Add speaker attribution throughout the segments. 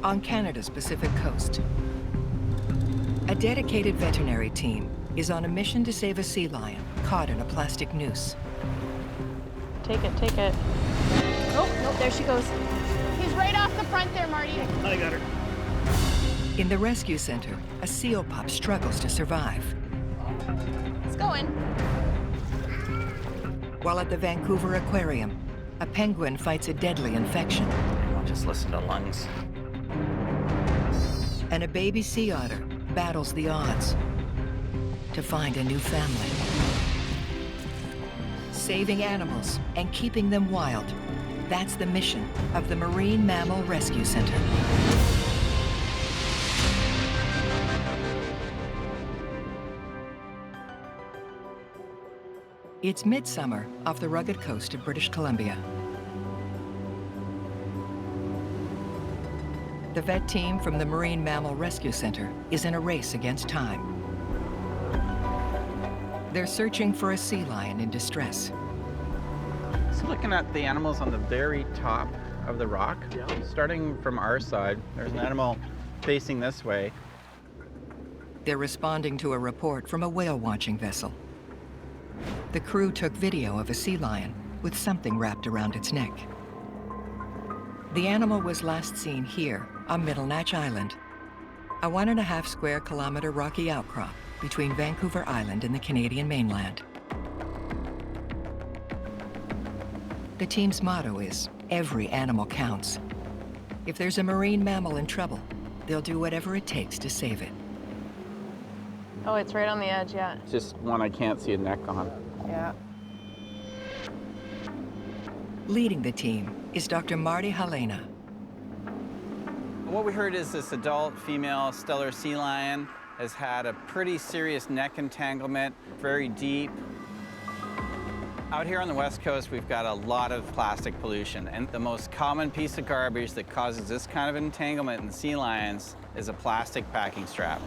Speaker 1: on Canada's Pacific coast. A dedicated veterinary team is on a mission to save a sea lion caught in a plastic noose.
Speaker 2: Take it, take it.
Speaker 3: Oh, nope, there she goes. He's right off the front there, Marty.
Speaker 4: I got her.
Speaker 1: In the rescue center, a seal pup struggles to survive.
Speaker 3: It's going.
Speaker 1: While at the Vancouver Aquarium, a penguin fights a deadly infection.
Speaker 4: I'll just listen to lungs.
Speaker 1: And a baby sea otter battles the odds to find a new family. Saving animals and keeping them wild, that's the mission of the Marine Mammal Rescue Center. It's midsummer off the rugged coast of British Columbia. The vet team from the Marine Mammal Rescue Center is in a race against time. They're searching for a sea lion in distress.
Speaker 5: So looking at the animals on the very top of the rock, starting from our side, there's an animal facing this way.
Speaker 1: They're responding to a report from a whale watching vessel. The crew took video of a sea lion with something wrapped around its neck. The animal was last seen here on Middle Natch Island, a 1.5 square kilometer rocky outcrop between Vancouver Island and the Canadian mainland. The team's motto is, every animal counts. If there's a marine mammal in trouble, they'll do whatever it takes to save it.
Speaker 2: Oh, it's right on the edge, yeah.
Speaker 5: Just one I can't see a neck on.
Speaker 2: Yeah.
Speaker 1: Leading the team is Dr. Marty Helena.
Speaker 5: What we heard is this adult female stellar sea lion has had a pretty serious neck entanglement, very deep. Out here on the West Coast, we've got a lot of plastic pollution, and the most common piece of garbage that causes this kind of entanglement in sea lions is a plastic packing strap.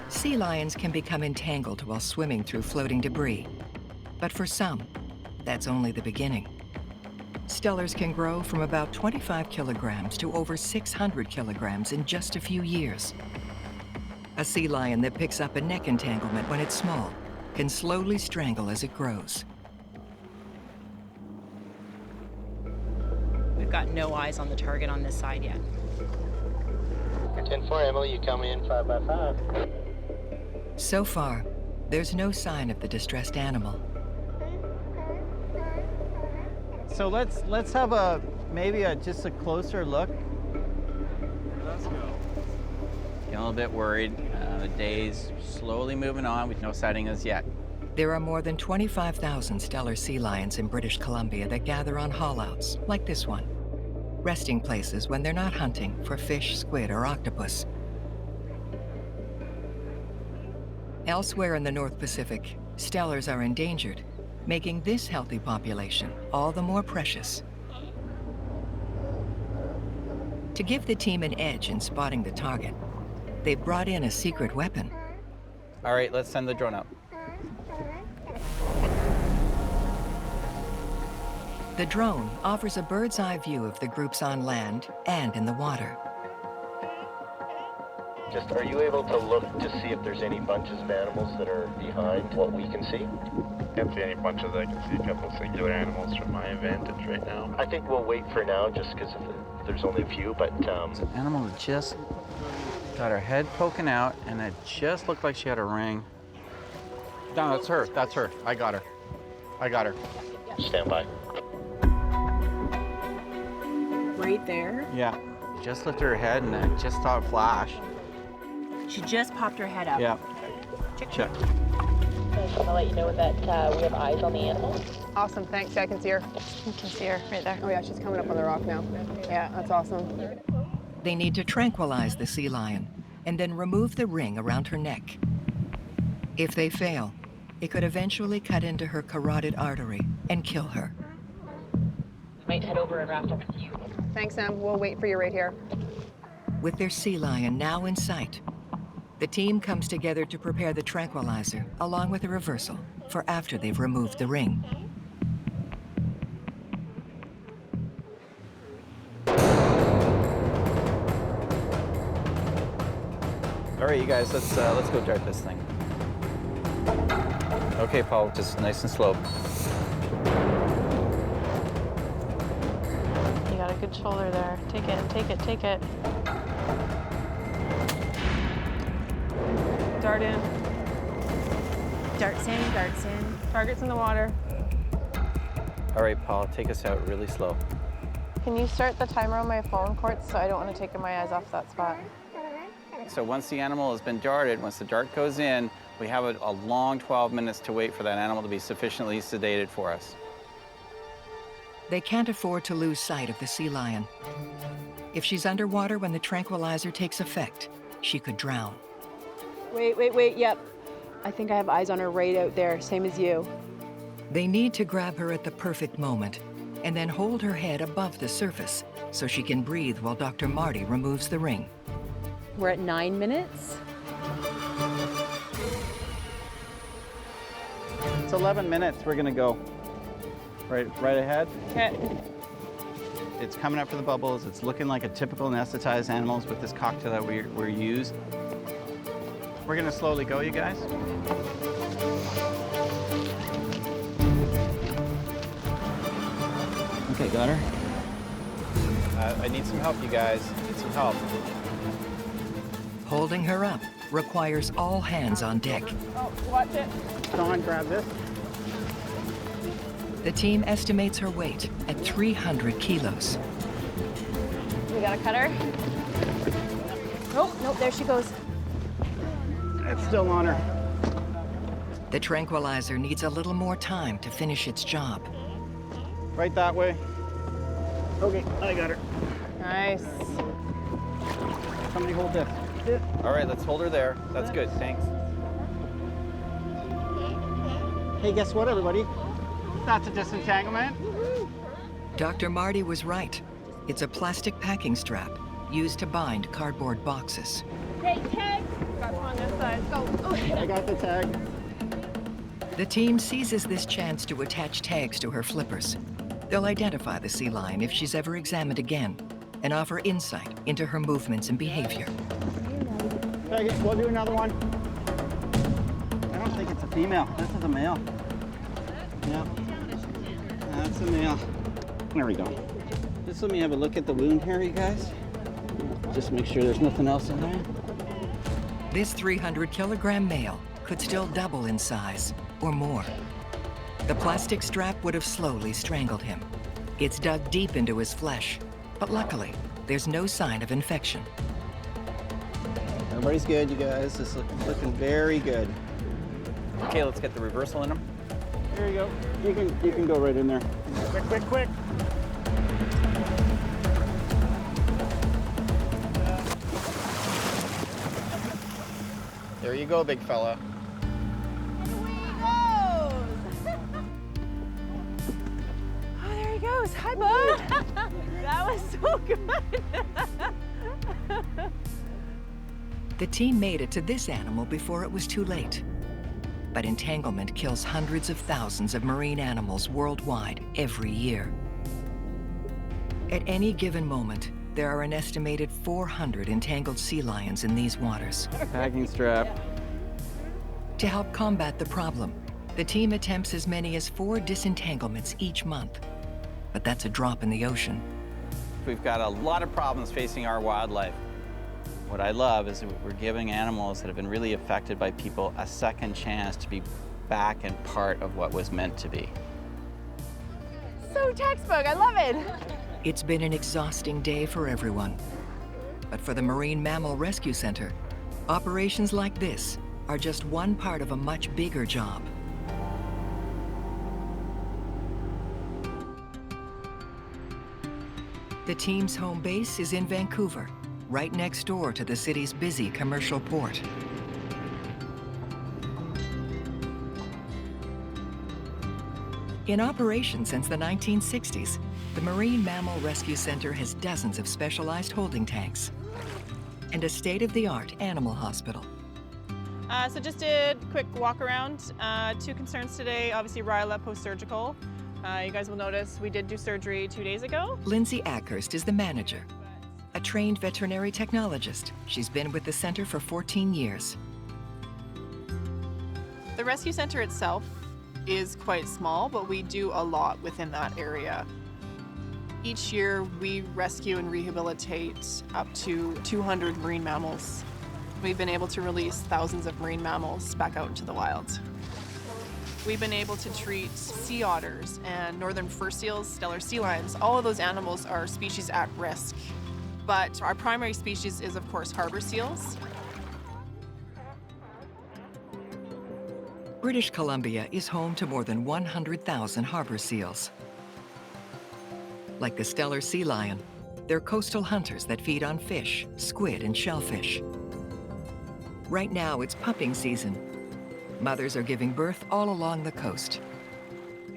Speaker 1: Sea lions can become entangled while swimming through floating debris. But for some, that's only the beginning. Stellars can grow from about 25 kilograms to over 600 kilograms in just a few years. A sea lion that picks up a neck entanglement when it's small can slowly strangle as it grows.
Speaker 6: We've got no eyes on the target on this side yet.
Speaker 7: 10-4, Emily, you come in 5 by 5.
Speaker 1: So far, there's no sign of the distressed animal.
Speaker 5: So let's have maybe just a closer look.
Speaker 4: Let's go.
Speaker 5: Getting a little bit worried. The day's slowly moving on with no sighting as yet.
Speaker 1: There are more than 25,000 stellar sea lions in British Columbia that gather on haulouts, like this one. Resting places when they're not hunting for fish, squid, or octopus. Elsewhere in the North Pacific, stellars are endangered, making this healthy population all the more precious. To give the team an edge in spotting the target, they brought in a secret weapon.
Speaker 5: All right, let's send the drone up.
Speaker 1: The drone offers a bird's eye view of the groups on land and in the water.
Speaker 7: Just, are you able to look to see if there's any bunches of animals that are behind what we can see?
Speaker 8: Can't see any bunches. I can see a couple singular animals from my vantage right now.
Speaker 7: I think we'll wait for now just because there's only a few, but...
Speaker 5: It's an animal that just got her head poking out, and it just looked like she had a ring. No, that's her. That's her. I got her. I got her.
Speaker 7: Stand by.
Speaker 6: Right there.
Speaker 5: Yeah. Just lifted her head, and I just saw it flash.
Speaker 6: She just popped her head up.
Speaker 5: Yeah.
Speaker 6: Check.
Speaker 3: I just want to let you know that we have eyes on the animal.
Speaker 2: Awesome, thanks. Yeah, I can see her. You can see her right there. Oh yeah, she's coming up on the rock now. Yeah, that's awesome.
Speaker 1: They need to tranquilize the sea lion and then remove the ring around her neck. If they fail, it could eventually cut into her carotid artery and kill her.
Speaker 3: Might head over and wrap up with you.
Speaker 2: Thanks, Em. We'll wait for you right here.
Speaker 1: With their sea lion now in sight, the team comes together to prepare the tranquilizer along with a reversal for after they've removed the ring.
Speaker 5: right, you guys, let's go dart this thing. Okay, Paul, just nice and slow.
Speaker 2: You got a good shoulder there. Take it, take it, take it. Dart in.
Speaker 6: Darts in, darts in.
Speaker 2: Target's in the water.
Speaker 5: All right, Paul, take us out really slow.
Speaker 2: Can you start the timer on my phone, Court, so I don't want to take my eyes off that spot?
Speaker 5: So once the animal has been darted, once the dart goes in, we have a long 12 minutes to wait for that animal to be sufficiently sedated for us.
Speaker 1: They can't afford to lose sight of the sea lion. If she's underwater when the tranquilizer takes effect, she could drown.
Speaker 2: Wait, yep. I think I have eyes on her right out there, same as you.
Speaker 1: They need to grab her at the perfect moment and then hold her head above the surface so she can breathe while Dr. Marty removes the ring.
Speaker 6: We're at 9 minutes.
Speaker 5: It's 11 minutes, we're gonna go. Right ahead.
Speaker 2: Okay.
Speaker 5: It's coming up for the bubbles. It's looking like a typical anesthetized animals with this cocktail that we're used. We're gonna slowly go, you guys. Okay, got her. I need some help, you guys. Need some help.
Speaker 1: Holding her up requires all hands on deck.
Speaker 2: Oh, watch it.
Speaker 5: Dawn, grab this.
Speaker 1: The team estimates her weight at 300 kilos.
Speaker 2: We got a cutter.
Speaker 6: Oh, nope, there she goes.
Speaker 5: It's still on her.
Speaker 1: The tranquilizer needs a little more time to finish its job.
Speaker 5: Right that way. Okay, I got her.
Speaker 2: Nice.
Speaker 5: Somebody hold this. All right, let's hold her there. That's good, thanks. Hey, guess what, everybody? That's a disentanglement.
Speaker 1: Dr. Marty was right. It's a plastic packing strap used to bind cardboard boxes.
Speaker 2: Hey, tag. Got one on this side. Go.
Speaker 5: I got the tag.
Speaker 1: The team seizes this chance to attach tags to her flippers. They'll identify the sea lion if she's ever examined again and offer insight into her movements and behavior.
Speaker 5: Okay, we'll do another one. I don't think it's a female. This is a male. Yeah, that's a male. There we go. Just let me have a look at the wound here, you guys. Just make sure there's nothing else in there.
Speaker 1: This 300-kilogram male could still double in size or more. The plastic strap would have slowly strangled him. It's dug deep into his flesh, but luckily, there's no sign of infection.
Speaker 5: Everybody's good, you guys. This is looking very good. Okay, let's get the reversal in him. There you go. You can go right in there. Quick, quick, quick. There you go, big fella.
Speaker 2: Oh, there he goes. Hi, bud. That was so good.
Speaker 1: The team made it to this animal before it was too late. But entanglement kills hundreds of thousands of marine animals worldwide every year. At any given moment, there are an estimated 400 entangled sea lions in these waters.
Speaker 5: Packing strap.
Speaker 1: To help combat the problem, the team attempts as many as 4 disentanglements each month. But that's a drop in the ocean.
Speaker 5: We've got a lot of problems facing our wildlife. What I love is that we're giving animals that have been really affected by people a second chance to be back and part of what was meant to be.
Speaker 2: So textbook. I love it.
Speaker 1: It's been an exhausting day for everyone. But for the Marine Mammal Rescue Center, operations like this are just one part of a much bigger job. The team's home base is in Vancouver, right next door to the city's busy commercial port. In operation since the 1960s, the Marine Mammal Rescue Center has dozens of specialized holding tanks and a state-of-the-art animal hospital.
Speaker 2: So just did a quick walk around. 2 concerns today, obviously Ryla post-surgical. You guys will notice we did do surgery 2 days ago.
Speaker 1: Lindsay Ackhurst is the manager. a trained veterinary technologist. She's been with the center for 14 years.
Speaker 2: The rescue center itself is quite small, but we do a lot within that area. Each year, we rescue and rehabilitate up to 200 marine mammals. We've been able to release thousands of marine mammals back out into the wild. We've been able to treat sea otters and northern fur seals, stellar sea lions. All of those animals are species at risk. But our primary species is, of course, harbour seals.
Speaker 1: British Columbia is home to more than 100,000 harbor seals. Like the stellar sea lion, they're coastal hunters that feed on fish, squid, and shellfish. Right now, it's pupping season. Mothers are giving birth all along the coast.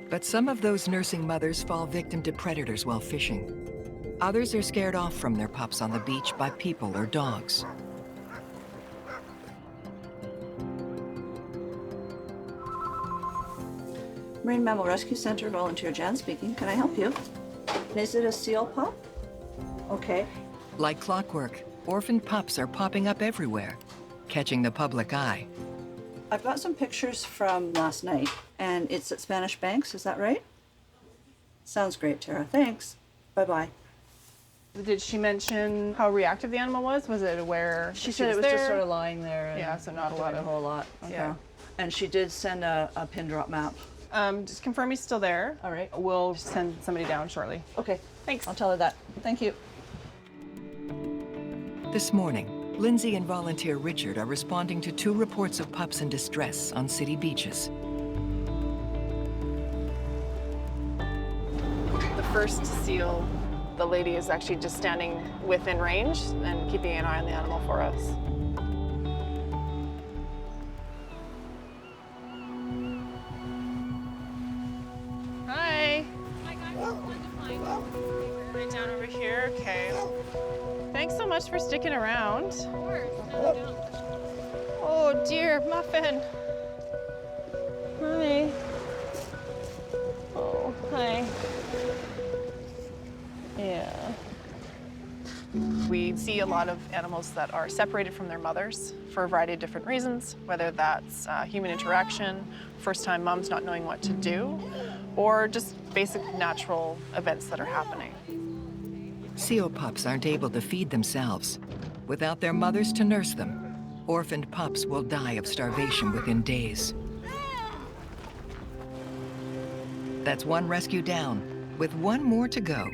Speaker 1: But some of those nursing mothers fall victim to predators while fishing. Others are scared off from their pups on the beach by people or dogs.
Speaker 9: Marine Mammal Rescue Center, volunteer Jan speaking. Can I help you? Is it a seal pup? Okay.
Speaker 1: Like clockwork, orphaned pups are popping up everywhere, catching the public eye.
Speaker 9: I've got some pictures from last night, and it's at Spanish Banks, is that right? Sounds great, Tara. Thanks. Bye-bye.
Speaker 2: Did she mention how reactive the animal was? Was it aware?
Speaker 9: She said it was just sort of lying there. And
Speaker 2: Yeah, so not a
Speaker 9: doing
Speaker 2: lot
Speaker 9: a
Speaker 2: of.
Speaker 9: whole lot. Okay.
Speaker 2: Yeah.
Speaker 9: And she did send a pin drop map.
Speaker 2: Just confirm he's still there.
Speaker 9: All right.
Speaker 2: We'll send somebody down shortly.
Speaker 9: Okay.
Speaker 2: Thanks.
Speaker 9: I'll tell her that. Thank you.
Speaker 1: This morning, Lindsay and volunteer Richard are responding to 2 reports of pups in distress on city beaches.
Speaker 2: The first seal, the lady is actually just standing within range and keeping an eye on the animal for us. Hi. Hi guys. Right down over here. Okay. Thanks so much for sticking around. Of course. Oh dear, Muffin. Hi. Oh, hi. Yeah. We see a lot of animals that are separated from their mothers for a variety of different reasons, whether that's human interaction, first-time moms not knowing what to do, or just basic natural events that are happening.
Speaker 1: Seal pups aren't able to feed themselves. Without their mothers to nurse them, orphaned pups will die of starvation within days. That's one rescue down, with one more to go.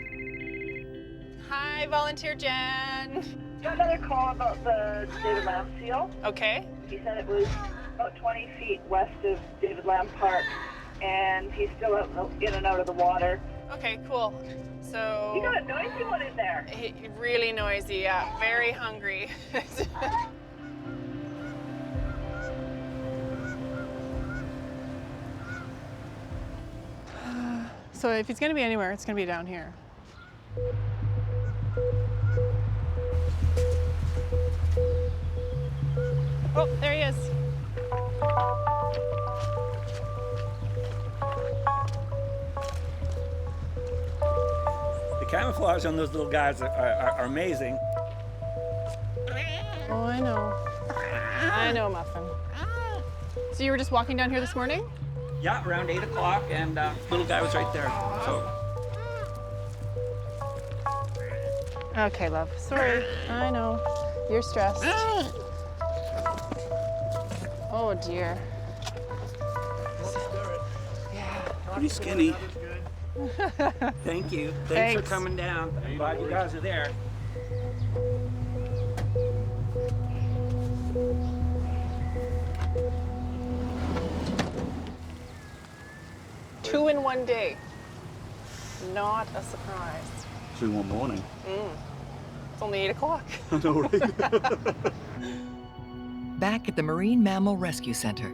Speaker 2: Hi, Volunteer Jen.
Speaker 10: Got another call about the David Lamb seal.
Speaker 2: Okay.
Speaker 10: He said it was about 20 feet west of David Lamb Park, and he's still out in and out of the water.
Speaker 2: Okay, cool. So...
Speaker 10: You got a noisy one in there.
Speaker 2: Really noisy, yeah. Very hungry. So if he's gonna be anywhere, it's gonna be down here. Oh, there he is.
Speaker 11: The camouflage on those little guys are amazing.
Speaker 2: Oh, I know. I know, Muffin. So you were just walking down here this morning?
Speaker 11: Yeah, around 8 o'clock, and little guy was right there. So.
Speaker 2: Okay, love. Sorry. I know. You're stressed. Oh, dear.
Speaker 11: Pretty skinny. Thank you. Thanks for coming down. I'm glad you guys are there.
Speaker 2: Two in one day. Not a surprise.
Speaker 11: 2 in one morning.
Speaker 2: It's only 8 o'clock.
Speaker 11: I know, right?
Speaker 1: Back at the Marine Mammal Rescue Center.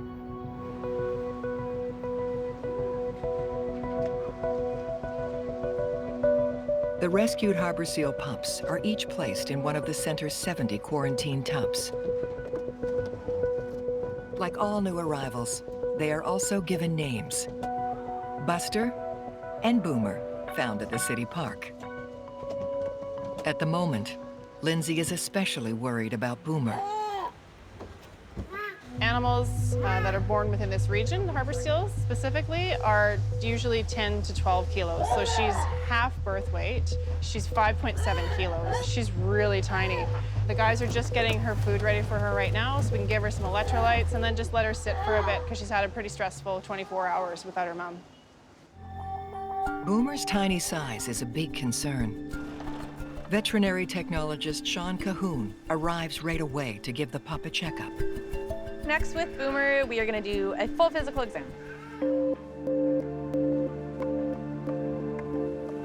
Speaker 1: The rescued harbor seal pups are each placed in one of the center's 70 quarantine tubs. Like all new arrivals, they are also given names. Buster and Boomer, found at the city park. At the moment, Lindsay is especially worried about Boomer.
Speaker 2: Animals that are born within this region, harbour seals specifically, are usually 10 to 12 kilos. So she's half birth weight. She's 5.7 kilos. She's really tiny. The guys are just getting her food ready for her right now, so we can give her some electrolytes and then just let her sit for a bit because she's had a pretty stressful 24 hours without her mom.
Speaker 1: Boomer's tiny size is a big concern. Veterinary technologist Sean Cahoon arrives right away to give the pup a checkup.
Speaker 6: Next with Boomer, we are going to do a full physical exam.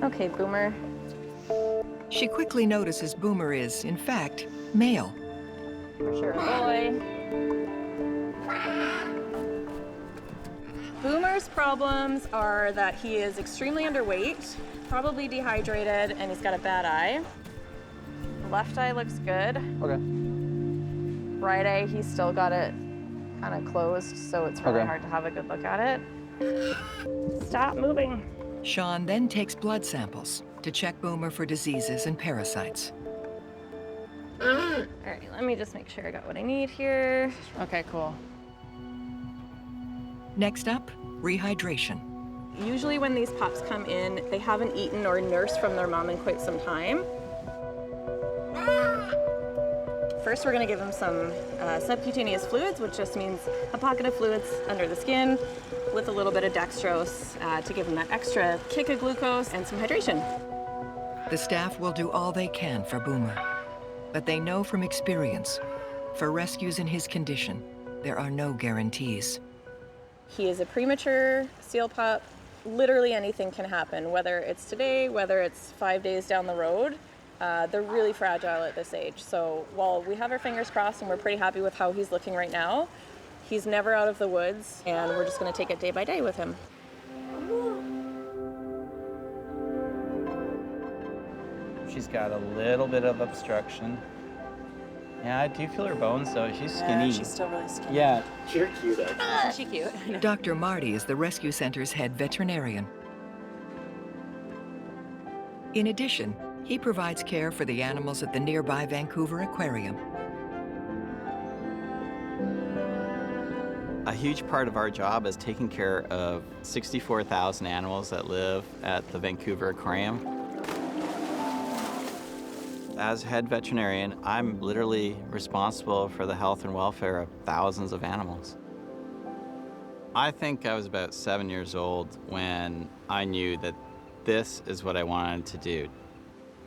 Speaker 6: Okay, Boomer.
Speaker 1: She quickly notices Boomer is, in fact, male.
Speaker 6: For sure, a boy. Boomer's problems are that he is extremely underweight, probably dehydrated, and he's got a bad eye. Left eye looks good.
Speaker 5: Okay.
Speaker 6: Right eye, he's still got it kind of closed, so it's really hard to have a good look at it. Stop moving.
Speaker 1: Sean then takes blood samples to check Boomer for diseases and parasites.
Speaker 6: All right, let me just make sure I got what I need here.
Speaker 2: Okay, cool.
Speaker 1: Next up, rehydration.
Speaker 6: Usually when these pups come in, they haven't eaten or nursed from their mom in quite some time. First, we're gonna give them some subcutaneous fluids, which just means a pocket of fluids under the skin with a little bit of dextrose to give them that extra kick of glucose and some hydration.
Speaker 1: The staff will do all they can for Boomer, but they know from experience, for rescues in his condition, there are no guarantees.
Speaker 6: He is a premature seal pup. Literally anything can happen, whether it's today, whether it's 5 days down the road. They're really fragile at this age. So while we have our fingers crossed and we're pretty happy with how he's looking right now, he's never out of the woods, and we're just gonna take it day by day with him.
Speaker 5: She's got a little bit of obstruction. Yeah, I do feel her bones, though. She's skinny.
Speaker 6: Yeah, she's still really skinny.
Speaker 5: Yeah.
Speaker 8: You're cute, actually.
Speaker 6: Isn't she cute?
Speaker 1: Dr. Marty is the rescue center's head veterinarian. In addition, he provides care for the animals at the nearby Vancouver Aquarium.
Speaker 5: A huge part of our job is taking care of 64,000 animals that live at the Vancouver Aquarium. As head veterinarian, I'm literally responsible for the health and welfare of thousands of animals. I think I was about 7 years old when I knew that this is what I wanted to do.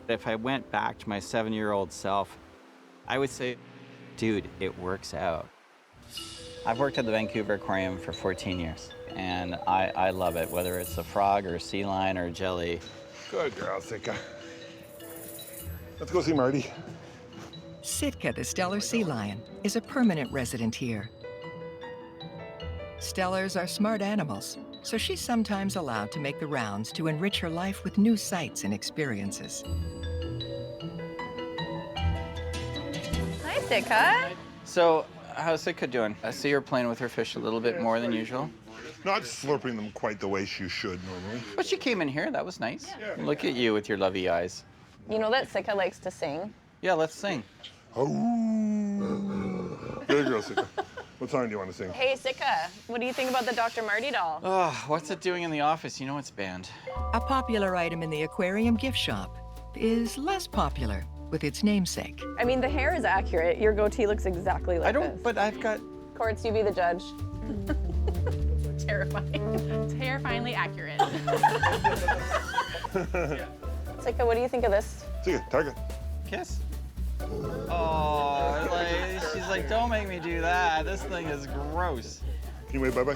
Speaker 5: If I went back to my 7-year-old self, I would say, dude, it works out. I've worked at the Vancouver Aquarium for 14 years, and I love it, whether it's a frog or a sea lion or a jelly.
Speaker 8: Good girl, Sika. Let's go see Marty.
Speaker 1: Sitka, the Stellar sea lion, is a permanent resident here. Stellars are smart animals, so she's sometimes allowed to make the rounds to enrich her life with new sights and experiences.
Speaker 6: Hi, Sika.
Speaker 5: So, how's Sika doing? I see her playing with her fish a little bit more than usual.
Speaker 8: Not slurping them quite the way she should normally.
Speaker 5: But she came in here, that was nice. Yeah. Look at you with your lovey eyes.
Speaker 6: You know that Sika likes to sing?
Speaker 5: Yeah, let's sing.
Speaker 8: Oh. Good girl, Sika. What song do you want to sing?
Speaker 6: Hey, Sika, what do you think about the Dr. Marty doll?
Speaker 5: Oh, what's it doing in the office? You know it's banned.
Speaker 1: A popular item in the aquarium gift shop is less popular with its namesake.
Speaker 6: I mean, the hair is accurate. Your goatee looks exactly like this.
Speaker 5: But I've got...
Speaker 6: Courts, you be the judge. Terrifying. Terrifyingly accurate. Sika, what do you think of this?
Speaker 8: Sika, target.
Speaker 5: Kiss. Oh, she's like, don't make me do that. This thing is gross.
Speaker 8: Can you wave bye-bye?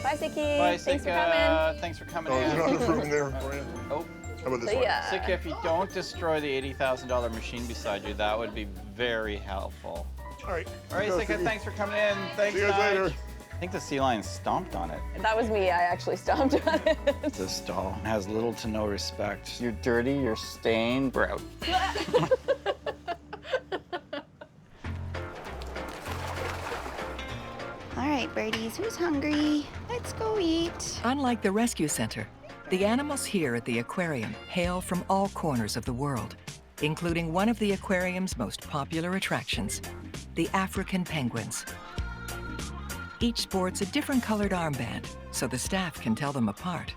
Speaker 6: Bye, Siki.
Speaker 5: Bye,
Speaker 6: Thanks for
Speaker 5: Sika.
Speaker 6: coming.
Speaker 5: Thanks for coming
Speaker 8: Oh,
Speaker 5: in.
Speaker 8: there's another room there for you.
Speaker 5: Oh.
Speaker 8: How about this
Speaker 6: See
Speaker 8: one?
Speaker 6: ya.
Speaker 5: Sika, if you don't destroy the $80,000 machine beside you, that would be very helpful.
Speaker 8: All right.
Speaker 5: All right, Sika, thanks for coming in. Thanks,
Speaker 8: See you guys
Speaker 5: Nige.
Speaker 8: later.
Speaker 5: I think the sea lion stomped on it.
Speaker 6: That was me. I actually stomped on it.
Speaker 5: This doll has little to no respect. You're dirty, you're stained, we're out.
Speaker 3: All right, birdies, who's hungry? Let's go eat.
Speaker 1: Unlike the rescue center, the animals here at the aquarium hail from all corners of the world. including one of the aquarium's most popular attractions, the African penguins. Each sports a different colored armband, so the staff can tell them apart.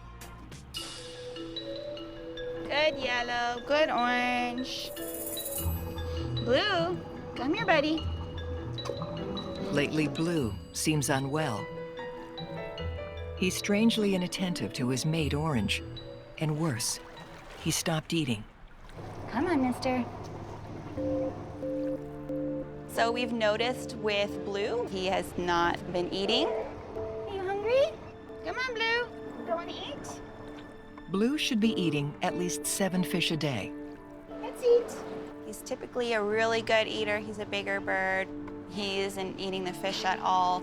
Speaker 3: Good yellow, good orange. Blue, come here, buddy.
Speaker 1: Lately, Blue seems unwell. He's strangely inattentive to his mate, Orange. And worse, he stopped eating.
Speaker 3: Come on, mister.
Speaker 12: So we've noticed with Blue, he has not been eating.
Speaker 3: Are you hungry? Come on, Blue. Go and eat.
Speaker 1: Blue should be eating at least 7 fish a day.
Speaker 3: Let's eat.
Speaker 12: He's typically a really good eater. He's a bigger bird. He isn't eating the fish at all.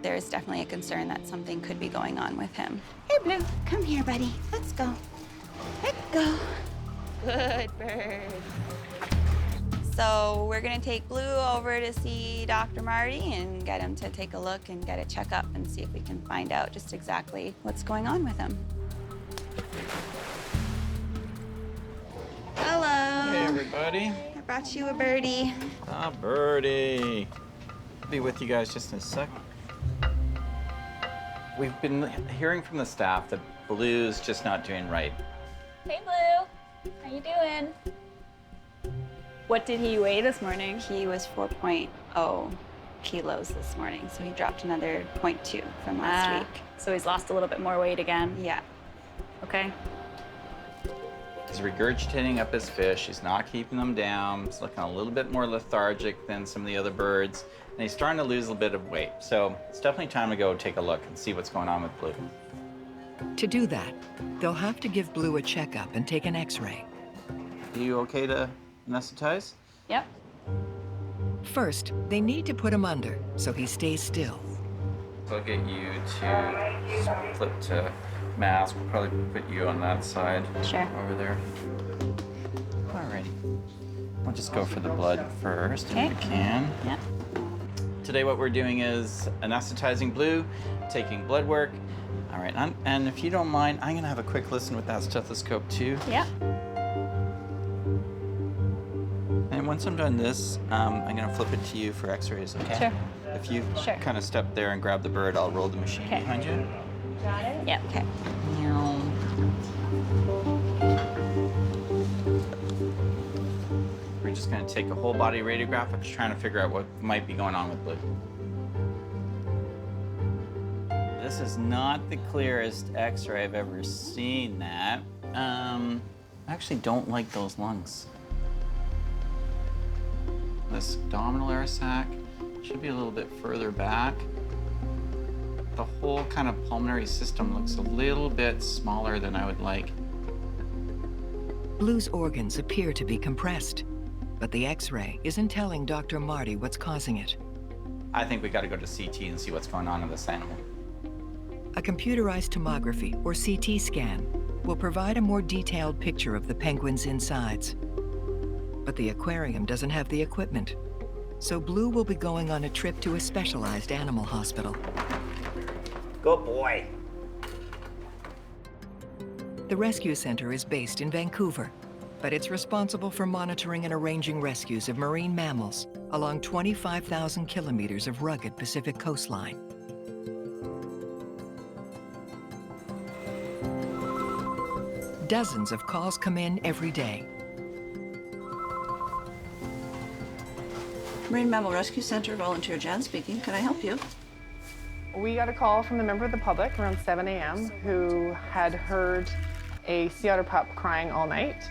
Speaker 12: There's definitely a concern that something could be going on with him.
Speaker 3: Here, Blue. Come here, buddy. Let's go. Let's go. Good bird.
Speaker 12: So we're gonna take Blue over to see Dr. Marty and get him to take a look and get a checkup and see if we can find out just exactly what's going on with him. Hello.
Speaker 5: Hey, everybody.
Speaker 12: I brought you a birdie.
Speaker 5: Ah, birdie. I'll be with you guys just in a sec. We've been hearing from the staff that Blue's just not doing right.
Speaker 3: Hey, Blue. How you doing? What did he weigh this morning?
Speaker 12: He was 4.0 kilos this morning, so he dropped another 0.2 from last week.
Speaker 3: So he's lost a little bit more weight again?
Speaker 12: Yeah.
Speaker 3: Okay.
Speaker 5: He's regurgitating up his fish. He's not keeping them down. He's looking a little bit more lethargic than some of the other birds. And he's starting to lose a bit of weight. So it's definitely time to go take a look and see what's going on with Blue.
Speaker 1: To do that, they'll have to give Blue a checkup and take an X-ray.
Speaker 5: Are you okay to anesthetize?
Speaker 3: Yep.
Speaker 1: First, they need to put him under so he stays still.
Speaker 5: So I'll get you to flip to mask. We'll probably put you on that side.
Speaker 3: Sure.
Speaker 5: Over there. Alrighty. We'll just go for the blood first if we can.
Speaker 3: Yep.
Speaker 5: Today what we're doing is anesthetizing Blue, taking blood work. All right, and if you don't mind, I'm gonna have a quick listen with that stethoscope too.
Speaker 3: Yeah.
Speaker 5: And once I'm done this, I'm gonna flip it to you for x-rays, okay?
Speaker 3: Sure.
Speaker 5: If you
Speaker 3: Sure.
Speaker 5: kind of step there and grab the bird, I'll roll the machine
Speaker 3: Okay.
Speaker 5: behind you.
Speaker 3: Got it? Yeah.
Speaker 12: Okay.
Speaker 5: We're just gonna take a whole body radiograph. I'm just trying to figure out what might be going on with Blue. This is not the clearest x-ray I've ever seen that. I actually don't like those lungs. This abdominal air sac should be a little bit further back. The whole kind of pulmonary system looks a little bit smaller than I would like.
Speaker 1: Blue's organs appear to be compressed, but the X-ray isn't telling Dr. Marty what's causing it.
Speaker 5: I think we gotta go to CT and see what's going on in this animal.
Speaker 1: A computerized tomography, or CT scan, will provide a more detailed picture of the penguin's insides. But the aquarium doesn't have the equipment, so Blue will be going on a trip to a specialized animal hospital.
Speaker 4: Good boy.
Speaker 1: The rescue center is based in Vancouver, but it's responsible for monitoring and arranging rescues of marine mammals along 25,000 kilometers of rugged Pacific coastline. Dozens of calls come in every day.
Speaker 9: Marine Mammal Rescue Center volunteer Jan speaking. Can I help you?
Speaker 2: We got a call from a member of the public around 7 a.m. who had heard a sea otter pup crying all night.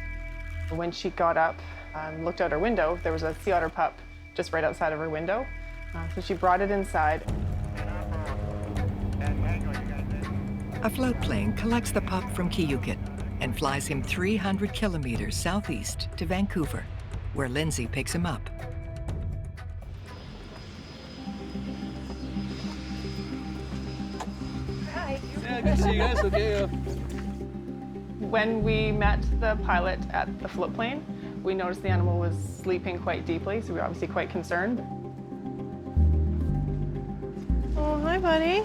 Speaker 2: When she got up and looked out her window, there was a sea otter pup just right outside of her window. So she brought it inside.
Speaker 1: A float plane collects the pup from Kiyukit and flies him 300 kilometers southeast to Vancouver, where Lindsay picks him up.
Speaker 11: Yeah, good to see you guys. Okay.
Speaker 2: When we met the pilot at the float plane, we noticed the animal was sleeping quite deeply, so we were obviously quite concerned. Oh, hi, buddy.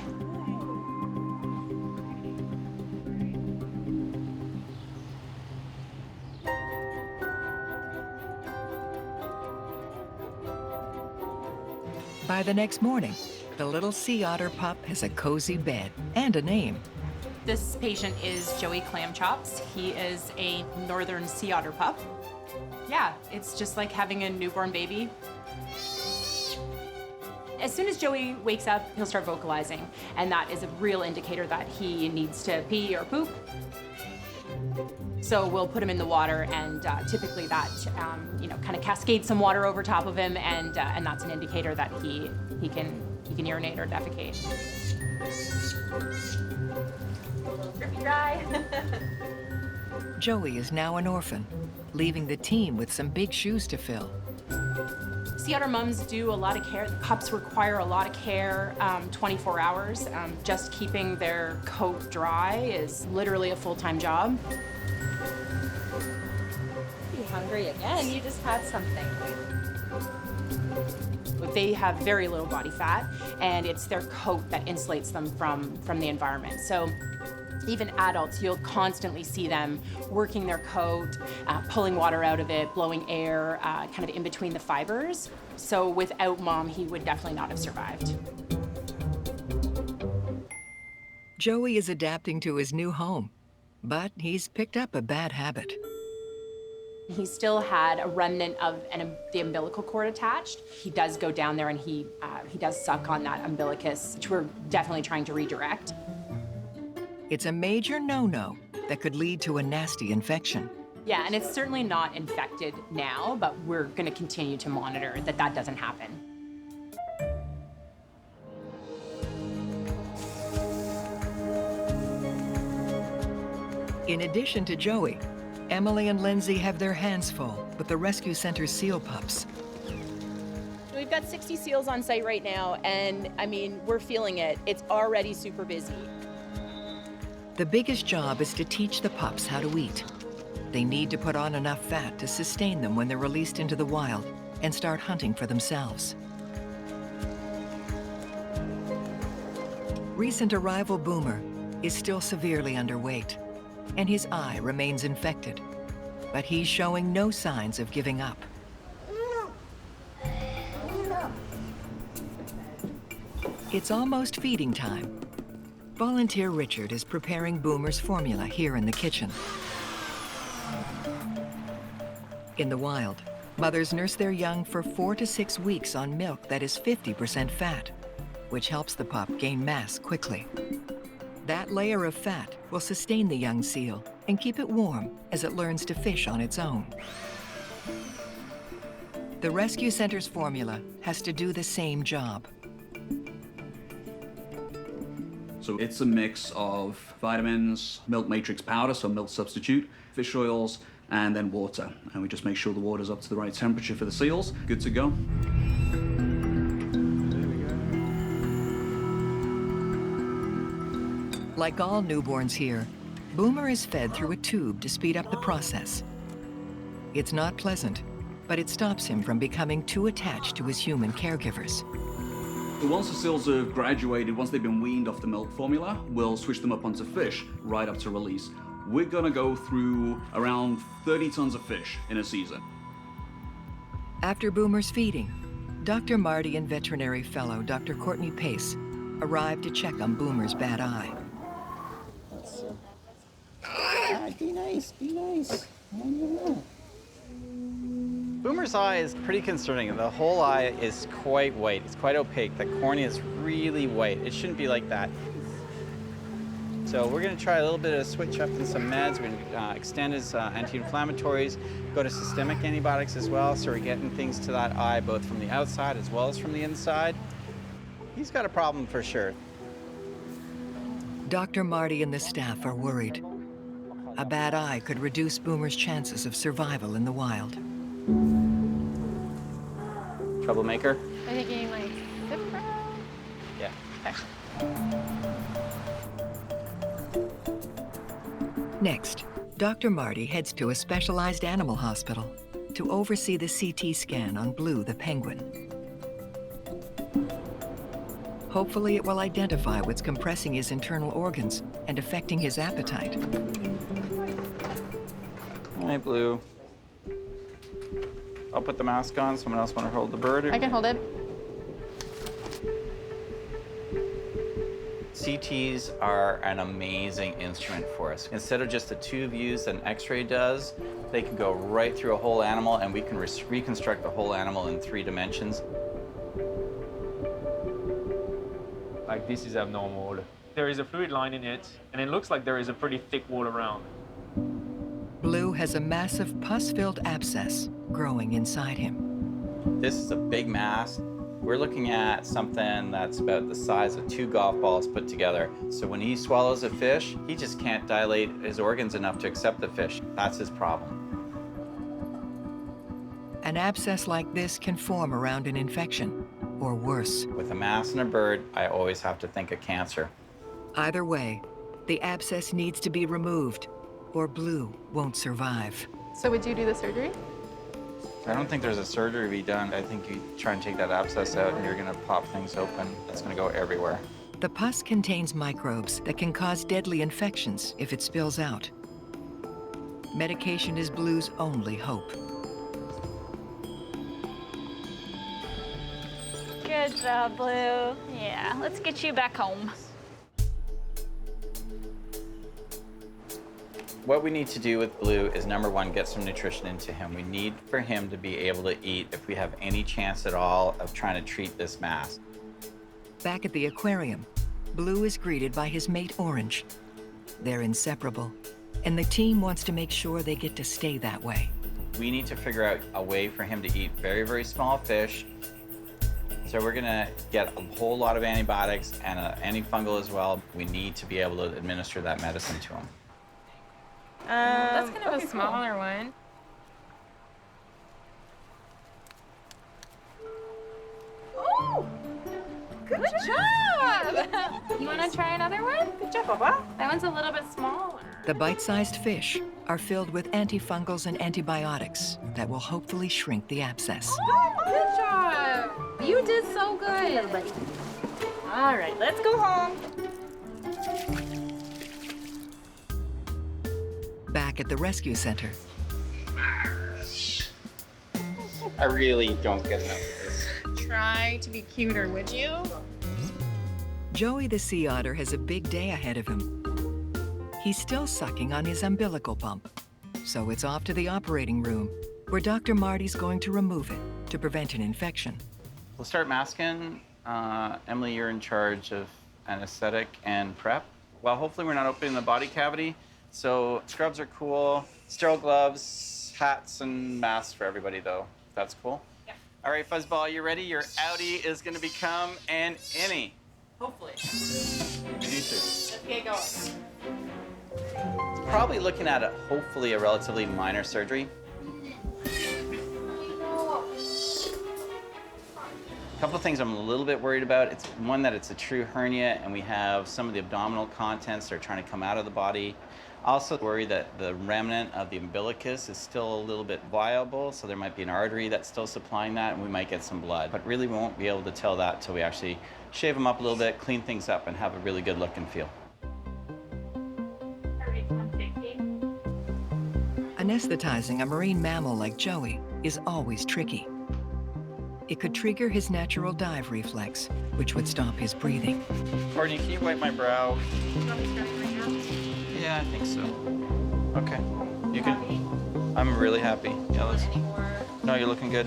Speaker 1: By the next morning, the little sea otter pup has a cozy bed and a name.
Speaker 13: This patient is Joey Clam Chops. He is a northern sea otter pup. Yeah, it's just like having a newborn baby. As soon as Joey wakes up, he'll start vocalizing, and that is a real indicator that he needs to pee or poop. So we'll put him in the water, and typically that, kind of cascades some water over top of him, and that's an indicator that he can urinate or defecate.
Speaker 3: Drippy dry.
Speaker 1: Joey is now an orphan, leaving the team with some big shoes to fill.
Speaker 13: Sea otter mums do a lot of care. Pups require a lot of care 24 hours. Just keeping their coat dry is literally a full-time job.
Speaker 3: You hungry again? You just had something.
Speaker 13: They have very little body fat, and it's their coat that insulates them from the environment. So even adults, you'll constantly see them working their coat, pulling water out of it, blowing air, kind of in between the fibers. So without Mom, he would definitely not have survived.
Speaker 1: Joey is adapting to his new home, but he's picked up a bad habit.
Speaker 13: He still had a remnant of the umbilical cord attached. He does go down there and he does suck on that umbilicus, which we're definitely trying to redirect.
Speaker 1: It's a major no-no that could lead to a nasty infection.
Speaker 13: Yeah, and it's certainly not infected now, but we're going to continue to monitor that doesn't happen.
Speaker 1: In addition to Joey, Emily and Lindsay have their hands full with the rescue center's seal pups.
Speaker 6: We've got 60 seals on site right now, and I mean, we're feeling it. It's already super busy.
Speaker 1: The biggest job is to teach the pups how to eat. They need to put on enough fat to sustain them when they're released into the wild and start hunting for themselves. Recent arrival Boomer is still severely underweight, and his eye remains infected, but he's showing no signs of giving up. It's almost feeding time. Volunteer Richard is preparing Boomer's formula here in the kitchen. In the wild, mothers nurse their young for 4 to 6 weeks on milk that is 50% fat, which helps the pup gain mass quickly. That layer of fat will sustain the young seal and keep it warm as it learns to fish on its own. The rescue center's formula has to do the same job.
Speaker 14: So it's a mix of vitamins, milk matrix powder, so milk substitute, fish oils, and then water. And we just make sure the water's up to the right temperature for the seals. Good to go.
Speaker 1: Like all newborns here, Boomer is fed through a tube to speed up the process. It's not pleasant, but it stops him from becoming too attached to his human caregivers.
Speaker 14: Once the seals have graduated, once they've been weaned off the milk formula, we'll switch them up onto fish right up to release. We're gonna go through around 30 tons of fish in a season.
Speaker 1: After Boomer's feeding, Dr. Marty and veterinary fellow Dr. Courtney Pace arrived to check on Boomer's bad eye.
Speaker 11: Be nice, be nice.
Speaker 5: Boomer's eye is pretty concerning. The whole eye is quite white. It's quite opaque. The cornea is really white. It shouldn't be like that. So we're going to try a little bit of switch up in some meds. We're going to extend his anti-inflammatories, go to systemic antibiotics as well. So we're getting things to that eye both from the outside as well as from the inside. He's got a problem for sure.
Speaker 1: Dr. Marty and the staff are worried. A bad eye could reduce Boomer's chances of survival in the wild.
Speaker 5: Troublemaker?
Speaker 3: Are they getting like zipper?
Speaker 5: Yeah.
Speaker 1: Next, Dr. Marty heads to a specialized animal hospital to oversee the CT scan on Blue the penguin. Hopefully it will identify what's compressing his internal organs and affecting his appetite.
Speaker 5: All right, Blue. I'll put the mask on. Someone else want to hold the bird?
Speaker 3: I can hold it.
Speaker 5: CTs are an amazing instrument for us. Instead of just the 2 views that an X-ray does, they can go right through a whole animal, and we can reconstruct the whole animal in 3 dimensions.
Speaker 15: Like, this is abnormal. There is a fluid line in it, and it looks like there is a pretty thick wall around.
Speaker 1: Blue has a massive pus-filled abscess growing inside him.
Speaker 5: This is a big mass. We're looking at something that's about the size of 2 golf balls put together. So when he swallows a fish, he just can't dilate his organs enough to accept the fish. That's his problem.
Speaker 1: An abscess like this can form around an infection, or worse.
Speaker 5: With a mass in a bird, I always have to think of cancer.
Speaker 1: Either way, the abscess needs to be removed, or Blue won't survive.
Speaker 2: So would you do the surgery?
Speaker 5: I don't think there's a surgery to be done. I think you try and take that abscess out and you're gonna pop things open. It's gonna go everywhere.
Speaker 1: The pus contains microbes that can cause deadly infections if it spills out. Medication is Blue's only hope.
Speaker 3: Good job, Blue. Yeah, let's get you back home.
Speaker 5: What we need to do with Blue is, number 1, get some nutrition into him. We need for him to be able to eat if we have any chance at all of trying to treat this mass.
Speaker 1: Back at the aquarium, Blue is greeted by his mate Orange. They're inseparable, and the team wants to make sure they get to stay that way.
Speaker 5: We need to figure out a way for him to eat very, very small fish. So we're gonna get a whole lot of antibiotics and antifungal as well. We need to be able to administer that medicine to him.
Speaker 13: That's kind of a smaller one.
Speaker 3: Oh! Good job!
Speaker 13: You want to try another one?
Speaker 3: Good job, Papa.
Speaker 13: That one's a little bit smaller.
Speaker 1: The bite-sized fish are filled with antifungals and antibiotics that will hopefully shrink the abscess.
Speaker 13: Good job. You did so good.
Speaker 3: All right, let's go home.
Speaker 1: Back at the rescue center,
Speaker 5: I really don't get enough of this.
Speaker 2: Try to be cuter, would you?
Speaker 1: Joey the sea otter has a big day ahead of him. He's still sucking on his umbilical pump, so it's off to the operating room, where Dr. Marty's going to remove it to prevent an infection.
Speaker 5: We'll start masking. Emily, you're in charge of anesthetic and prep. Well, hopefully we're not opening the body cavity, so scrubs are cool, sterile gloves, hats, and masks for everybody, though. That's cool.
Speaker 13: Yeah.
Speaker 5: All right, Fuzzball, you ready? Your outie is going to become an innie.
Speaker 13: Hopefully.
Speaker 5: You need to.
Speaker 13: Let's get going.
Speaker 5: Probably looking at hopefully a relatively minor surgery. A couple of things I'm a little bit worried about. It's one, that it's a true hernia and we have some of the abdominal contents that are trying to come out of the body. Also worried that the remnant of the umbilicus is still a little bit viable, so there might be an artery that's still supplying that and we might get some blood. But really we won't be able to tell that until we actually shave them up a little bit, clean things up, and have a really good look and feel.
Speaker 1: Anesthetizing a marine mammal like Joey is always tricky. It could trigger his natural dive reflex, which would stop his breathing.
Speaker 5: Courtney, can you wipe my brow? Yeah, I think so. Okay. You can. I'm really happy. Yeah, let's. No, you're looking good.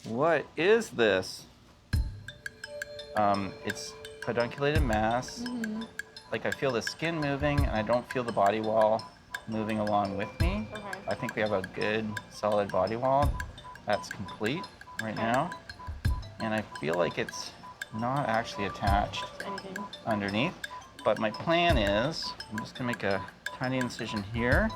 Speaker 5: What is this? It's pedunculated mass. Like, I feel the skin moving and I don't feel the body wall moving along with me.
Speaker 13: Okay.
Speaker 5: I think we have a good, solid body wall that's complete right now. And I feel like it's not actually attached underneath. But my plan is, I'm just gonna make a tiny incision here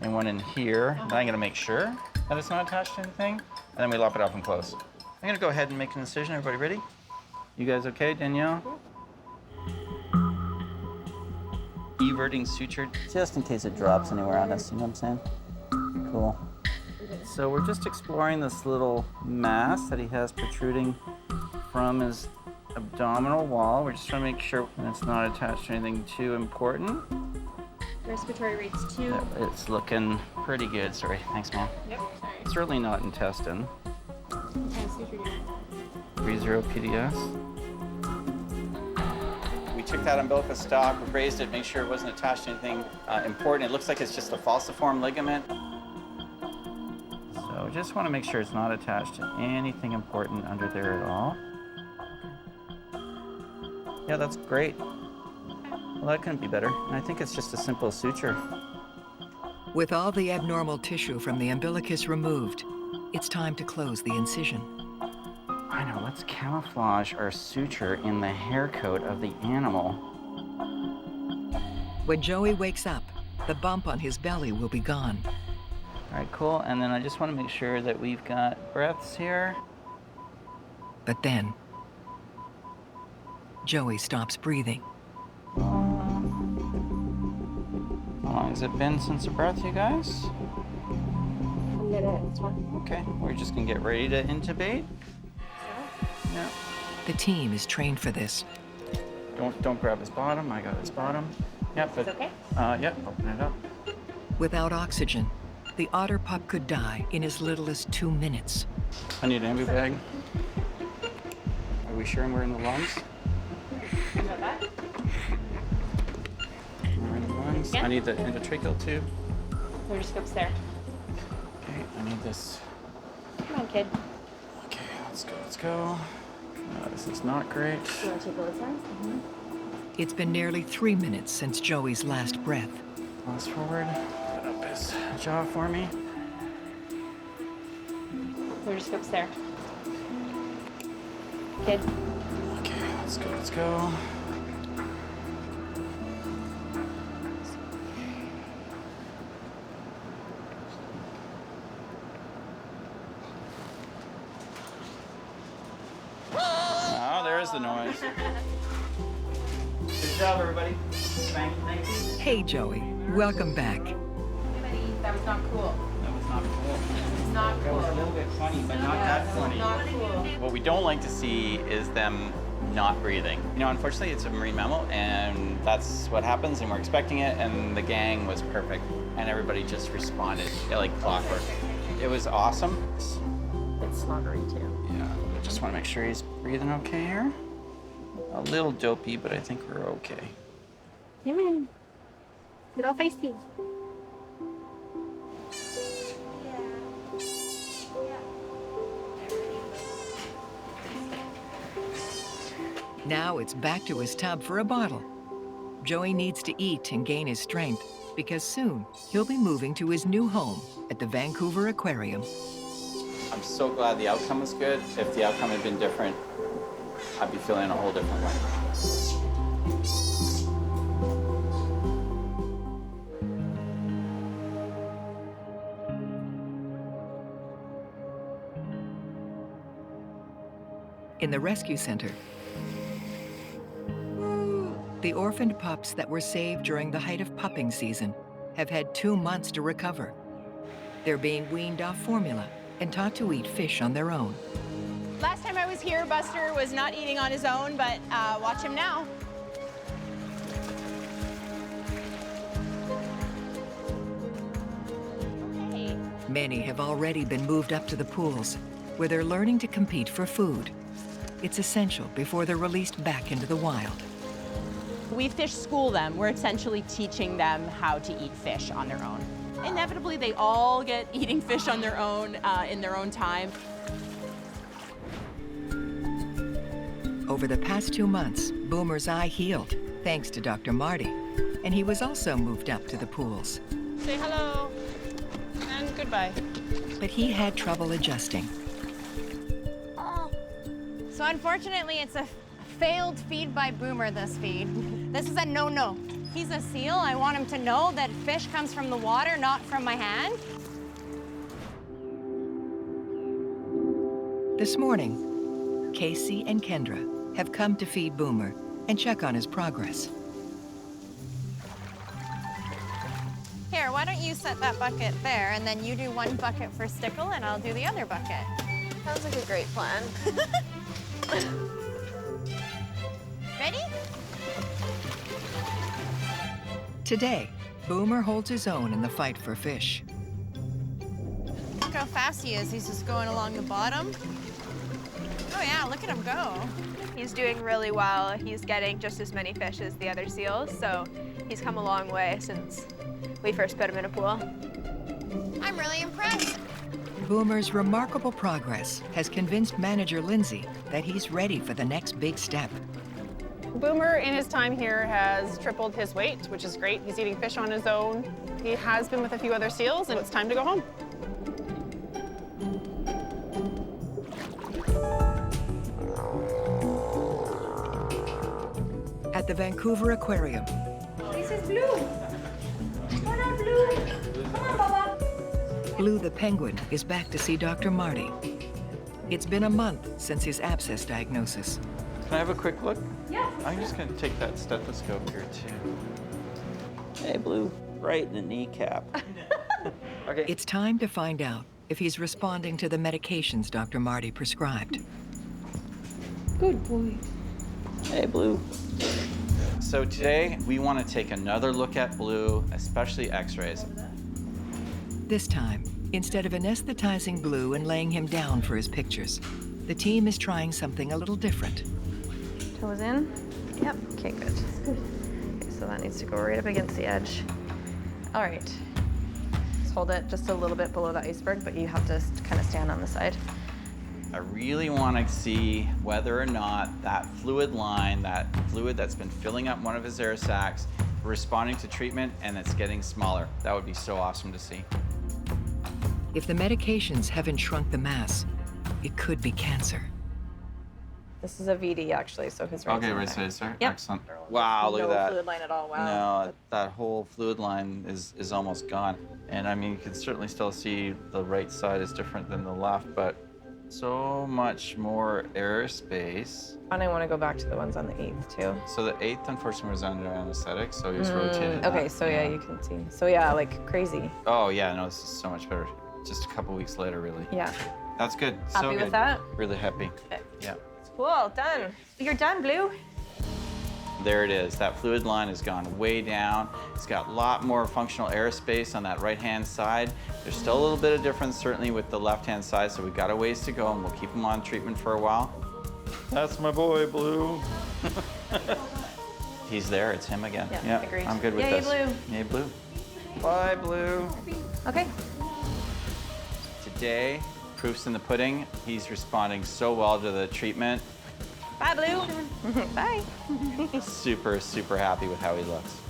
Speaker 5: and one in here. Then I'm gonna make sure that it's not attached to anything. And then we lop it off and close. I'm gonna go ahead and make an incision. Everybody ready? You guys okay, Danielle? Everting suture, just in case it drops anywhere on us, you know what I'm saying? Cool. So we're just exploring this little mass that he has protruding from his abdominal wall. We're just trying to make sure it's not attached to anything too important.
Speaker 13: Respiratory rates 2.
Speaker 5: It's looking pretty good. Sorry. Thanks, Mom.
Speaker 13: Yep, sorry.
Speaker 5: Certainly not intestine.
Speaker 13: Okay, suture.
Speaker 5: 30 PDS. took that umbilicus stalk, we raised it, make sure it wasn't attached to anything important. It looks like it's just a falciform ligament. So just want to make sure it's not attached to anything important under there at all. Yeah, that's great. Well, that couldn't be better. And I think it's just a simple suture.
Speaker 1: With all the abnormal tissue from the umbilicus removed, it's time to close the incision.
Speaker 5: I know, let's camouflage our suture in the hair coat of the animal.
Speaker 1: When Joey wakes up, the bump on his belly will be gone.
Speaker 5: All right, cool. And then I just want to make sure that we've got breaths here.
Speaker 1: But then, Joey stops breathing.
Speaker 5: How long has it been since a breath, you guys?
Speaker 6: A minute, it's fine.
Speaker 5: Okay, we're just gonna get ready to intubate. Yeah.
Speaker 1: The team is trained for this.
Speaker 5: Don't grab his bottom. I got his bottom. Yep.
Speaker 6: It's okay?
Speaker 5: Yep. Open it up.
Speaker 1: Without oxygen, the otter pup could die in as little as 2 minutes.
Speaker 5: I need an ambu bag. Are we sure we're in the lungs? We're in the lungs.
Speaker 6: Yeah.
Speaker 5: I need the endotracheal tube.
Speaker 6: Fluoroscope's there.
Speaker 5: Okay, I need this.
Speaker 6: Come on, kid.
Speaker 5: Okay, let's go. Let's go. This is not great.
Speaker 6: You want to take both sides?
Speaker 1: It's been nearly 3 minutes since Joey's last breath.
Speaker 5: Last forward. Put up his jaw for me.
Speaker 6: Fluoroscope's there. Kid.
Speaker 5: Okay, let's go. Let's go. Oh, there's the noise. Good job, everybody. Thanks.
Speaker 1: Hey, Joey, welcome back.
Speaker 13: That was not cool.
Speaker 5: That was not cool.
Speaker 13: It's not
Speaker 5: That was a little bit funny, but not that funny.
Speaker 13: Not cool.
Speaker 5: What we don't like to see is them not breathing. You know, unfortunately, it's a marine mammal, and that's what happens, and we're expecting it, and the gang was perfect, and everybody just responded like clockwork. It was awesome.
Speaker 6: It's slobbery, too.
Speaker 5: Yeah, I just want to make sure he's breathing okay here. A little dopey, but I think we're okay.
Speaker 6: Come in. Get all feisty.
Speaker 1: Now it's back to his tub for a bottle. Joey needs to eat and gain his strength because soon he'll be moving to his new home at the Vancouver Aquarium.
Speaker 5: I'm so glad the outcome was good. If the outcome had been different, I'd be feeling a whole different way.
Speaker 1: In the rescue center, the orphaned pups that were saved during the height of pupping season have had 2 months to recover. They're being weaned off formula and taught to eat fish on their own.
Speaker 12: Last time I was here, Buster was not eating on his own, but watch him now. Okay.
Speaker 1: Many have already been moved up to the pools, where they're learning to compete for food. It's essential before they're released back into the wild.
Speaker 13: We fish school them. We're essentially teaching them how to eat fish on their own. Inevitably, they all get eating fish on their own in their own time.
Speaker 1: Over the past 2 months, Boomer's eye healed, thanks to Dr. Marty, and he was also moved up to the pools.
Speaker 6: Say hello and goodbye.
Speaker 1: But he had trouble adjusting.
Speaker 12: So unfortunately, it's a failed feed by Boomer, this feed. This is a no-no. He's a seal. I want him to know that fish comes from the water, not from my hand.
Speaker 1: This morning, Casey and Kendra have come to feed Boomer and check on his progress.
Speaker 12: Here, why don't you set that bucket there, and then you do one bucket for Stickle, and I'll do the other bucket.
Speaker 6: Sounds like a great plan.
Speaker 12: Ready?
Speaker 1: Today, Boomer holds his own in the fight for fish.
Speaker 12: Look how fast he is. He's just going along the bottom.
Speaker 6: Oh yeah, look at him go.
Speaker 16: He's doing really well. He's getting just as many fish as the other seals, so he's come a long way since we first put him in a pool.
Speaker 12: I'm really impressed.
Speaker 1: Boomer's remarkable progress has convinced manager Lindsay that he's ready for the next big step.
Speaker 2: Boomer, in his time here, has tripled his weight, which is great. He's eating fish on his own. He has been with a few other seals, and it's time to go home.
Speaker 1: At the Vancouver Aquarium,
Speaker 3: This is Blue. Come on, Blue. Come on, Baba.
Speaker 1: Blue the penguin is back to see Dr. Marty. It's been a month since his abscess diagnosis.
Speaker 5: Can I have a quick look?
Speaker 3: Yeah.
Speaker 5: I'm just gonna take that stethoscope here too.
Speaker 4: Hey, Blue. Right in the kneecap.
Speaker 5: Okay.
Speaker 1: It's time to find out if he's responding to the medications Dr. Marty prescribed.
Speaker 3: Good boy.
Speaker 4: Hey, Blue.
Speaker 5: So today, we want to take another look at Blue, especially x-rays.
Speaker 1: This time, instead of anesthetizing Blue and laying him down for his pictures, the team is trying something a little different.
Speaker 6: Toes in? Yep, okay, good. Okay, so that needs to go right up against the edge. All right. Just hold it just a little bit below the iceberg, but you have to kind of stand on the side.
Speaker 5: I really want to see whether or not that fluid line, that fluid that's been filling up one of his air sacs, responding to treatment and it's getting smaller. That would be so awesome to see.
Speaker 1: If the medications haven't shrunk the mass, it could be cancer.
Speaker 6: This is a VD actually, so his rate's
Speaker 5: Okay,
Speaker 6: in
Speaker 5: right
Speaker 6: there.
Speaker 5: side, sir.
Speaker 6: Yep.
Speaker 5: Excellent. Wow, look at that.
Speaker 6: No fluid line at all, wow.
Speaker 5: No, that whole fluid line is almost gone. And I mean, you can certainly still see the right side is different than the left, but so much more airspace.
Speaker 6: And I want to go back to the ones on the 8th too.
Speaker 5: So the 8th, unfortunately, was under anesthetic, so he was rotated.
Speaker 6: Okay,
Speaker 5: that.
Speaker 6: so yeah, you can see. So yeah, like crazy.
Speaker 5: Oh yeah, no, this is so much better. Just a couple weeks later, really.
Speaker 6: Yeah.
Speaker 5: That's good.
Speaker 6: Happy
Speaker 5: so
Speaker 6: with
Speaker 5: good.
Speaker 6: that?
Speaker 5: Really happy.
Speaker 6: Okay.
Speaker 5: Yeah.
Speaker 6: Cool, done. You're done, Blue.
Speaker 5: There it is. That fluid line has gone way down. It's got a lot more functional airspace on that right-hand side. There's still a little bit of difference, certainly, with the left-hand side, so we've got a ways to go, and we'll keep him on treatment for a while. That's my boy, Blue. He's there. It's him again.
Speaker 6: Yeah, agreed.
Speaker 5: I'm good with
Speaker 6: Yay,
Speaker 5: this.
Speaker 6: Blue.
Speaker 5: Yay, Blue. Bye, Blue.
Speaker 6: Okay.
Speaker 5: Today, proof's in the pudding. He's responding so well to the treatment.
Speaker 6: Bye, Blue. Bye.
Speaker 5: Super, super happy with how he looks.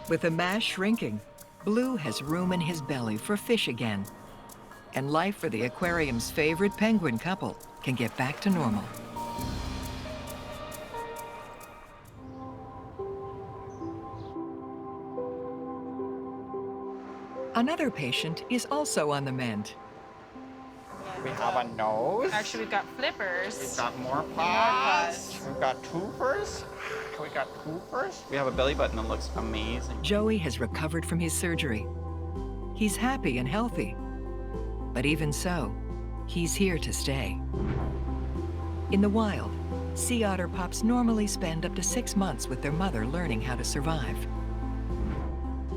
Speaker 1: With the mass shrinking, Blue has room in his belly for fish again. And life for the aquarium's favorite penguin couple can get back to normal. Another patient is also on the mend.
Speaker 5: We have a nose.
Speaker 2: Actually, we've got flippers.
Speaker 5: We've got more paws. We've got twoffers. We got twoffers. We have a belly button that looks amazing.
Speaker 1: Joey has recovered from his surgery. He's happy and healthy. But even so, he's here to stay. In the wild, sea otter pups normally spend up to 6 months with their mother learning how to survive.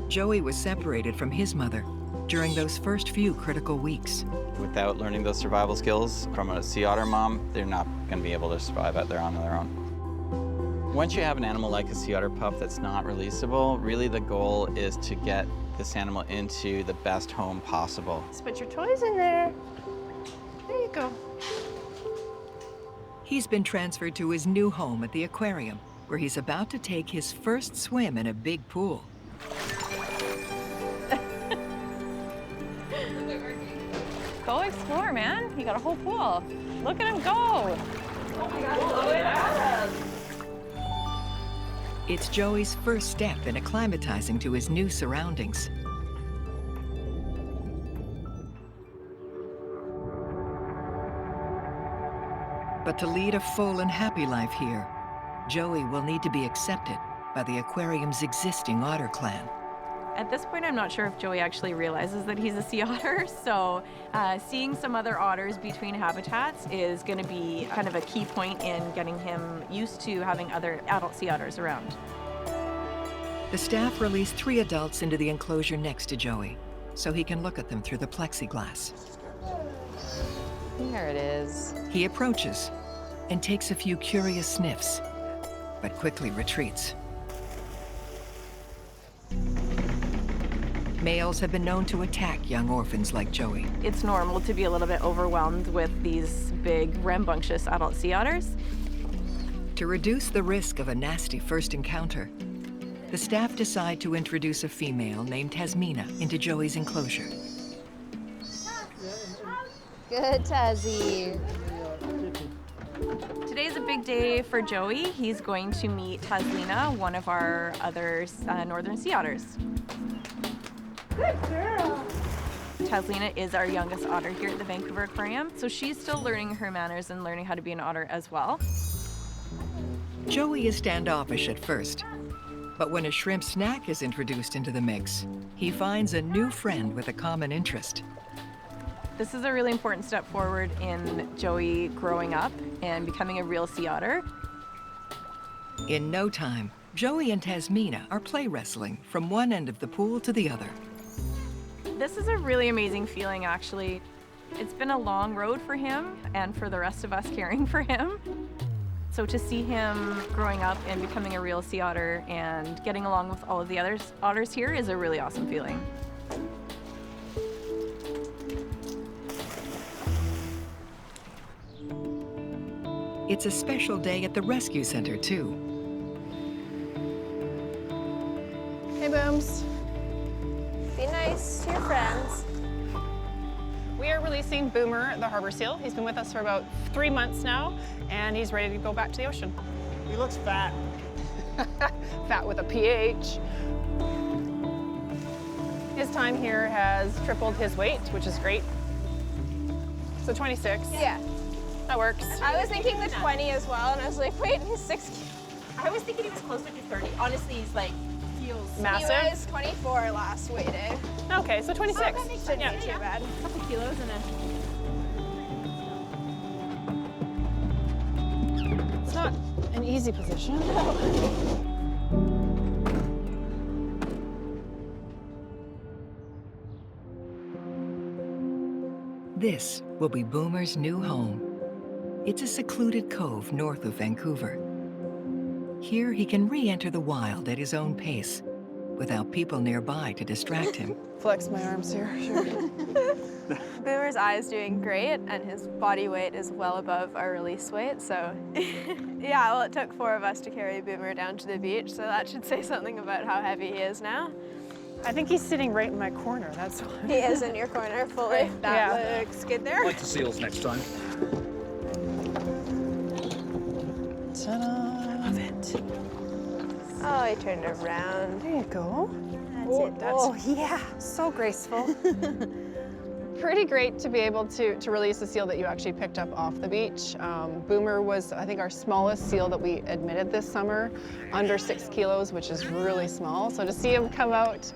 Speaker 1: Joey was separated from his mother during those first few critical weeks.
Speaker 5: Without learning those survival skills from a sea otter mom, they're not going to be able to survive out there on their own. Once you have an animal like a sea otter pup that's not releasable, really the goal is to get this animal into the best home possible.
Speaker 16: Just put your toys in there. There you go.
Speaker 1: He's been transferred to his new home at the aquarium, where he's about to take his first swim in a big pool.
Speaker 6: Go explore, man. You got a whole pool. Look at him go. Oh my God.
Speaker 1: It's Joey's first step in acclimatizing to his new surroundings. But to lead a full and happy life here, Joey will need to be accepted by the aquarium's existing otter clan.
Speaker 6: At this point, I'm not sure if Joey actually realizes that he's a sea otter, so seeing some other otters between habitats is going to be kind of a key point in getting him used to having other adult sea otters around.
Speaker 1: The staff release 3 adults into the enclosure next to Joey, so he can look at them through the plexiglass.
Speaker 17: There it is.
Speaker 1: He approaches and takes a few curious sniffs, but quickly retreats. Males have been known to attack young orphans like Joey.
Speaker 6: It's normal to be a little bit overwhelmed with these big, rambunctious adult sea otters.
Speaker 1: To reduce the risk of a nasty first encounter, the staff decide to introduce a female named Tasmina into Joey's enclosure.
Speaker 17: Good, Tazzy.
Speaker 6: Today's a big day for Joey. He's going to meet Tasmina, one of our other northern sea otters. Good girl. Tasmina is our youngest otter here at the Vancouver Aquarium, so she's still learning her manners and learning how to be an otter as well.
Speaker 1: Joey is standoffish at first, but when a shrimp snack is introduced into the mix, he finds a new friend with a common interest.
Speaker 6: This is a really important step forward in Joey growing up and becoming a real sea otter.
Speaker 1: In no time, Joey and Tasmina are play wrestling from one end of the pool to the other.
Speaker 6: This is a really amazing feeling, actually. It's been a long road for him and for the rest of us caring for him. So to see him growing up and becoming a real sea otter and getting along with all of the other otters here is a really awesome feeling.
Speaker 1: It's a special day at the rescue center, too.
Speaker 16: Hey, Booms. Be nice to your friends.
Speaker 2: We are releasing Boomer, the harbor seal. He's been with us for about 3 months now, and he's ready to go back to the ocean.
Speaker 11: He looks fat.
Speaker 2: Fat with a PH. His time here has tripled his weight, which is great. So 26.
Speaker 16: Yeah.
Speaker 2: That works.
Speaker 16: I was thinking the 20 as well, and I was like, wait, he's 6 kilos.
Speaker 13: I was thinking he was closer to 30. Honestly, he's like, feels
Speaker 2: massive.
Speaker 16: He was 24 last weigh day.
Speaker 2: Okay, so 26.
Speaker 16: Oh, that makes
Speaker 2: Yeah.
Speaker 16: be too bad.
Speaker 13: a couple kilos and
Speaker 2: It's not an easy position.
Speaker 1: This will be Boomer's new home. It's a secluded cove north of Vancouver. Here he can re-enter the wild at his own pace, without people nearby to distract him.
Speaker 2: Flex my arms here, sure.
Speaker 16: Boomer's eye is doing great, and his body weight is well above our release weight, so yeah, well, it took 4 of us to carry Boomer down to the beach, so that should say something about how heavy he is now.
Speaker 2: I think he's sitting right in my corner, that's why.
Speaker 16: He is in your corner fully. That looks good there.
Speaker 14: Like the seals next time.
Speaker 2: Ta-da! Love it.
Speaker 16: Oh, he turned around.
Speaker 2: There you go.
Speaker 16: That's
Speaker 2: yeah, so graceful. Pretty great to be able to release a seal that you actually picked up off the beach. Boomer was, I think, our smallest seal that we admitted this summer, under 6 kilos, which is really small. So to see him come out,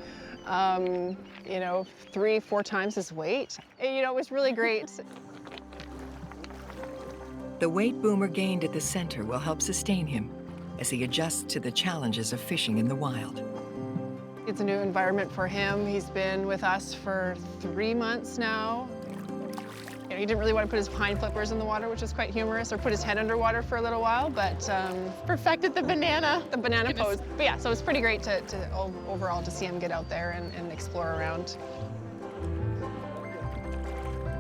Speaker 2: you know, 3-4 times his weight, you know, it was really great.
Speaker 1: The weight Boomer gained at the center will help sustain him as he adjusts to the challenges of fishing in the wild.
Speaker 2: It's a new environment for him. He's been with us for 3 months now. You know, he didn't really want to put his hind flippers in the water, which is quite humorous, or put his head underwater for a little while, but perfected the banana pose. But yeah, so it's pretty great to overall to see him get out there and explore around.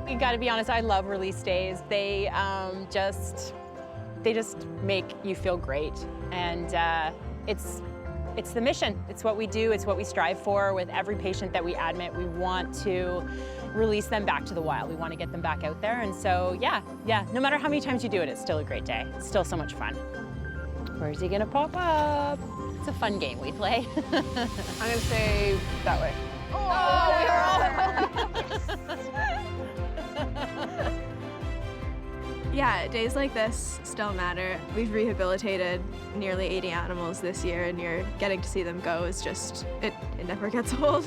Speaker 17: You gotta be honest, I love release days. They just make you feel great. And it's the mission. It's what we do, it's what we strive for with every patient that we admit. We want to release them back to the wild. We want to get them back out there. And so, yeah, no matter how many times you do it, it's still a great day. It's still so much fun. Where's he gonna pop up? It's a fun game we play.
Speaker 2: I'm gonna say that way.
Speaker 16: Yeah, days like this still matter. We've rehabilitated nearly 80 animals this year, and you're getting to see them go is just, it never gets old.